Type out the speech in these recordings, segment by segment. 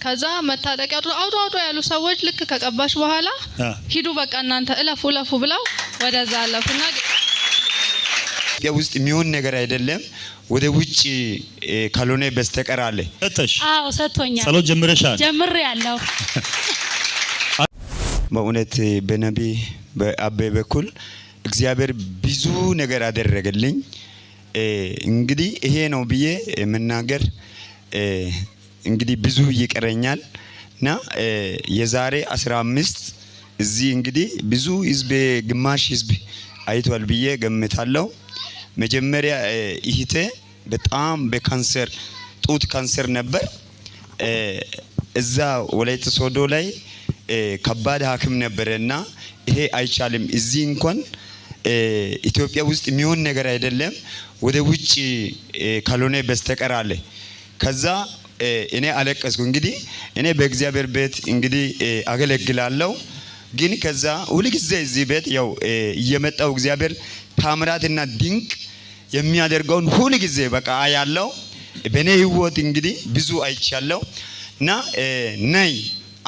ከዛ መታጠቂያው አውቶ ያሉ ሰዎች ልክ ከቀባሽ በኋላ ሂዱ በቃ እናንተ እለፉ ብለው ወደዛ አለፉና ውስጥ የሚሆን ነገር አይደለም ወደ ውጪ ካልሆነ በስተቀር አለ ሰጥተሽ አዎ ሰጥቶኛል ጸሎት ጀምሬያለሁ በእውነት በነቢ በአቤ በኩል እግዚአብሔር ብዙ ነገር አደረገልኝ እንግዲህ ይሄ ነው ብዬ መናገር እንግዲህ ብዙ ይቀረኛል እና የዛሬ 15 እዚህ እንግዲህ ብዙ ህዝብ ግማሽ ህዝብ አይቷል ብዬ ገምታለሁ መጀመሪያ ይሄተ በጣም በካንሰር ጡት ካንሰር ነበር እዛ ወላይታ ሶዶ ላይ ከባድ ሐኪም ነበርና ይሄ አይቻልም እዚህ እንኳን ኢትዮጵያ ውስጥ የሚሆን ነገር አይደለም ወደ ውጪ ካልሆነ በስተቀር አለ ከዛ እኔ አለቀስኩ እንግዲህ እኔ በእግዚአብሔር ቤት እንግዲህ አገለግላለሁ ግን ከዛ ሁሉ ጊዜ እዚህ ቤት ያው እየመጣው እግዚአብሔር ታምራትና ድንቅ የሚያደርገውን ሁሉ ጊዜ በቃ ያለው በኔ ህይወት እንግዲህ ብዙ አይቻለሁ እና ነይ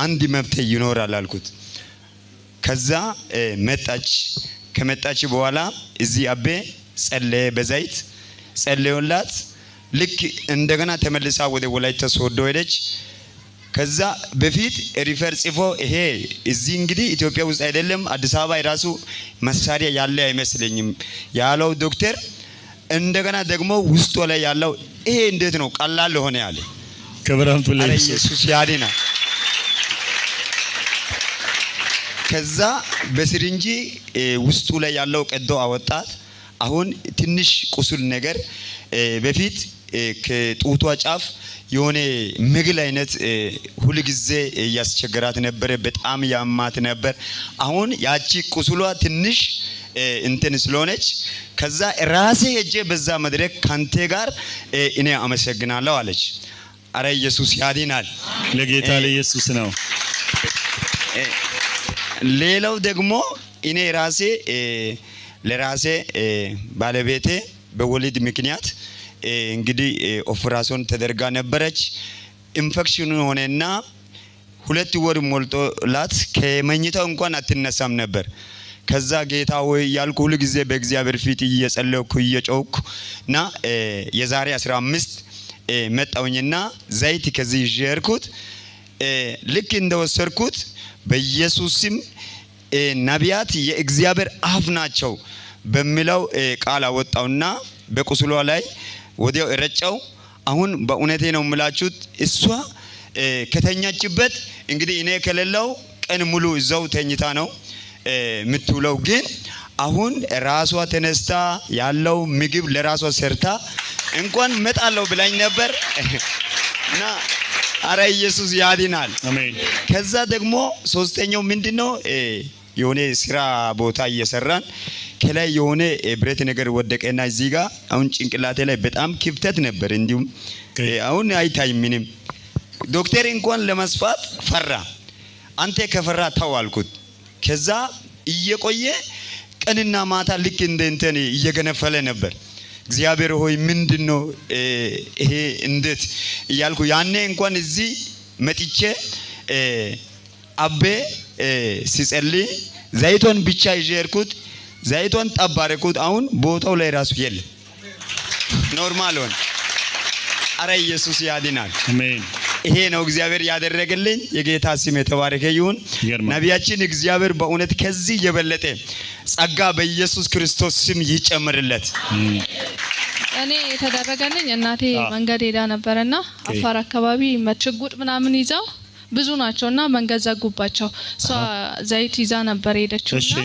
አንድ መብት ይኖራል አልኩት ከዛ ከመጣች በኋላ እዚህ አቤ ጸለየ በዛይት ጸለየላት ልክ እንደገና ተመልሳ ወደ ወላይታ ሶዶ ሄደች ከዛ በፊት ሪፈር ጽፎ ይሄ እዚህ እንግዲህ ኢትዮጵያ ውስጥ አይደለም አዲስ አበባ ራሱ መሳሪያ ያለ አይመስልኝም ያለው ዶክተር እንደገና ደግሞ ውስጡ ላይ ያለው ይሄ እንዴት ነው ቀላል ሆነ ያለ ከብራም ፍለይ ኢየሱስ ያዲና ከዛ በስሪንጂ ውስጡ ላይ ያለው ቀዶ አወጣት አሁን ትንሽ ቁስል ነገር በፊት ከጡቷ ጫፍ የሆነ ምግል አይነት ሁሉ ጊዜ ያስቸገራት ነበር በጣም ያማት ነበር አሁን ያቺ ቁስሏ ትንሽ እንትን ስለሆነች ከዛ ራሴ ሄጄ በዛ መድረክ ካንተ ጋር እኔ አመሰግናለሁ አለች አረ ኢየሱስ ያድናል ለጌታ ለኢየሱስ ነው ሌላው ደግሞ እኔ ራሴ ለራሴ ባለቤቴ በወሊድ ምክንያት እንግዲህ ኦፕራሲዮን ተደርጋ ነበረች ኢንፌክሽን ሆነና 2 ወር ሞልቶላት ከመኝታው እንኳን አትነሳም ነበር ከዛ ጌታ ሆይ ያልኩ ሁሉ ጊዜ በእግዚአብሔር ፊት እየጸለይኩ እየጮህኩና የዛሬ 15 መጣውኝና ዘይት ከዚህ ጀርኩት ልክ እንደወሰርኩት በኢየሱስ ስም ነቢያት የእግዚአብሔር አፍ ናቸው በሚለው ቃል አወጣውና በቁስሏ ላይ ወዲያው ረጨው አሁን በእውነቴ ነው የምላችሁት እሷ ከተኛችበት እንግዲህ እኔ ከሌለው ቀን ሙሉ እዛው ተኝታ ነው ምትውለው ግን አሁን ራሷ ተነስታ ያለው ምግብ ለራሷ ሰርታ እንኳን መጣለው ብላኝ ነበር እና አረ ኢየሱስ ያድናል አሜን ከዛ ደግሞ ሶስተኛው ምንድነው የሆነ ስራ ቦታ እየሰራን ከላይ የሆነ ብረት ነገር ወደቀና እዚህ ጋር አሁን ጭንቅላቴ ላይ በጣም ክፍተት ነበር እንዲሁም አሁን አይታይም ምንም ዶክተር እንኳን ለመስፋት ፈራ አንተ ከፈራ ተው አልኩት ከዛ እየቆየ ቀንና ማታ ልክ እንትን እየገነፈለ ነበር እግዚአብሔር ሆይ ምንድነው ይሄ እንዴት እያልኩ ያኔ እንኳን እዚህ መጥቼ አቤ ሲጸልይ ዘይቶን ብቻ ይዤርኩት ዘይቶን ጠባረኩት አሁን ቦታው ላይ ራሱ የለም ኖርማል ሆነ አረ ኢየሱስ ያድናል አሜን ይሄ ነው እግዚአብሔር ያደረገልኝ የጌታ ስም የተባረከ ይሁን ነቢያችን እግዚአብሔር በእውነት ከዚህ የበለጠ ጸጋ በኢየሱስ ክርስቶስ ስም ይጨምርለት እኔ የተደረገልኝ እናቴ መንገድ ሄዳ ነበርና አፋር አካባቢ መችጉጥ ምናምን ይዛው ብዙ ናቸውና መንገድ ዘጉባቸው ሷ ዘይት ይዛ ነበር ሄደችውና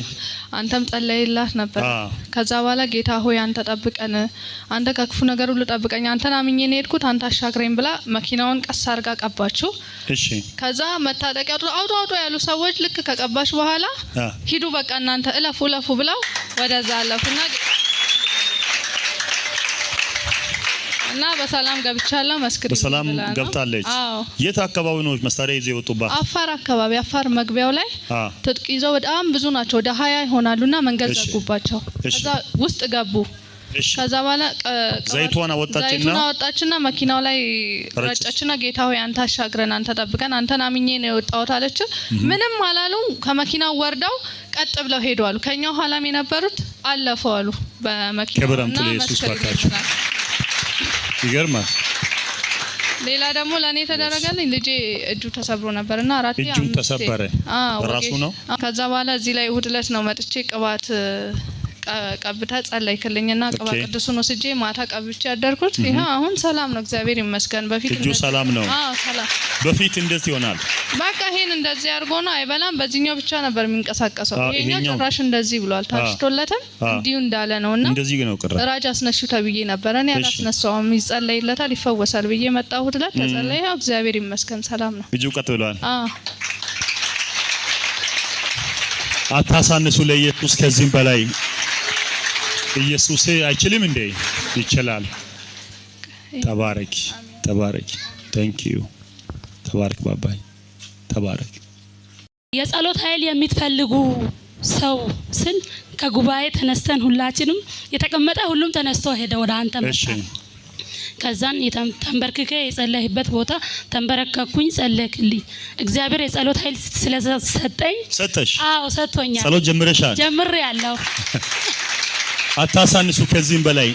አንተም ጸለይላት ነበር ከዛ በኋላ ጌታ ሆይ አንተ ጠብቀን አንተ ከክፉ ነገር ሁሉ ጠብቀኝ አንተን አምኜ ነው ሄድኩት አንተ አሻግረኝ ብላ መኪናውን ቀስ አርጋ ቀባችሁ እሺ ከዛ መታጠቂያው አውቶ ያሉ ሰዎች ልክ ከቀባሽ በኋላ ሂዱ በቃ እናንተ እለፉ ብለው ወደዛ አለፉና እና በሰላም ገብቻለሁ መስክሪ በሰላም ገብታለች የት አካባቢ ነው መሳሪያ ይዘው የወጡባት አፋር አካባቢ አፋር መግቢያው ላይ ትጥቅ ይዘው በጣም ብዙ ናቸው ወደ 20 ይሆናሉና መንገድ ዘጉባቸው ከዛ ውስጥ ገቡ ከዛ በኋላ ዘይቷን አወጣችና መኪናው ላይ ረጨችና ጌታ ሆይ አንተ አሻግረን አንተ ጠብቀን አንተን አምኜ ነው የወጣሁት አለች። ምንም አላሉም። ከመኪናው ወርደው ቀጥ ብለው ሄዱ አሉ። ከኛው ኋላም የነበሩት አለፉ አሉ በመኪናውና መስከረም ይገርማል። ሌላ ደግሞ ለኔ ተደረገልኝ። ልጄ እጁ ተሰብሮ ነበርና አራት እጁ ተሰበረ ራሱ ነው። ከዛ በኋላ እዚህ ላይ እሁድ ዕለት ነው መጥቼ ቅባት ቀብታ ጸለይክልኝና ቅባት ቅዱስን ወስጄ ማታ ቀብቼ ያደርኩት። ይሄ አሁን ሰላም ነው እግዚአብሔር ይመስገን። በፊት እጁ ሰላም ነው። ሰላም በፊት እንደዚህ ይሆናል። በቃ ይሄን እንደዚህ አድርጎ ነው አይበላም። በዚህኛው ብቻ ነበር የሚንቀሳቀሰው። ይሄኛው ጭራሽ እንደዚህ ብሏል። ታሽቶለትም እንዲሁ እንዳለ ነውና እንደዚህ ነው። ራጅ አስነሹ ተብዬ ነበር። እኔ አላስነሳውም። ይጸለይለታል ይፈወሳል ብዬ መጣሁት። ተጸለየ። እግዚአብሔር ይመስገን ሰላም ነው። እጁ ቀጥ ብሏል። አታሳንሱ ለኢየሱስ ከዚህም በላይ ኢየሱስ አይችልም እንዴ? ይችላል። ተባረክ ተባረክ። ታንክ ዩ ተባረክ ባባይ ተባረክ። የጸሎት ኃይል የምትፈልጉ ሰው ስን ከጉባኤ ተነስተን ሁላችንም የተቀመጠ ሁሉም ተነስቶ ሄደ ወደ አንተ መጣ። ከዛን ተንበርክከ የጸለይበት ቦታ ተንበረከኩኝ፣ ጸለይክልኝ። እግዚአብሔር የጸሎት ኃይል ስለሰጠኝ ሰጠሽ? አዎ ሰጥቶኛል። ጸሎት ጀምረሻል? ጀምሬያለሁ። አታሳንሱ ከዚህም በላይ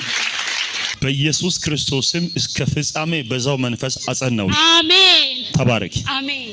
በኢየሱስ ክርስቶስም እስከ ፍጻሜ በዛው መንፈስ አጸናው። አሜን። ተባረክ። አሜን።